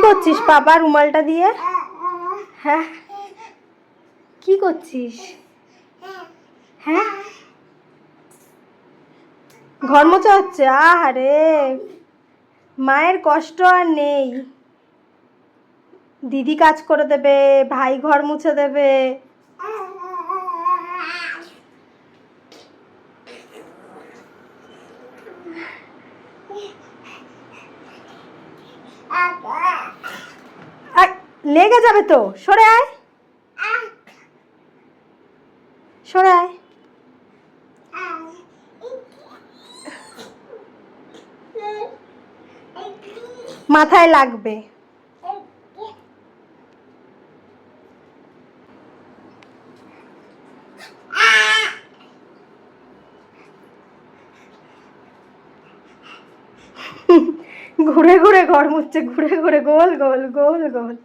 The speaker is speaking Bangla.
করছিস বাবা রুমালটা দিয়ে? হ্যাঁ কি করছিস? হ্যাঁ ঘর মোছা হচ্ছে। আহারে মায়ের কষ্ট আর নেই। দিদি কাজ করে দেবে, ভাই ঘর মুছে দেবে। লেগে যাবে তো, সরে আয়, সরে আয়। মাথায় লাগবে। ঘুরে ঘুরে ঘর মুছছে, ঘুরে ঘুরে গোল গোল গোল গোল।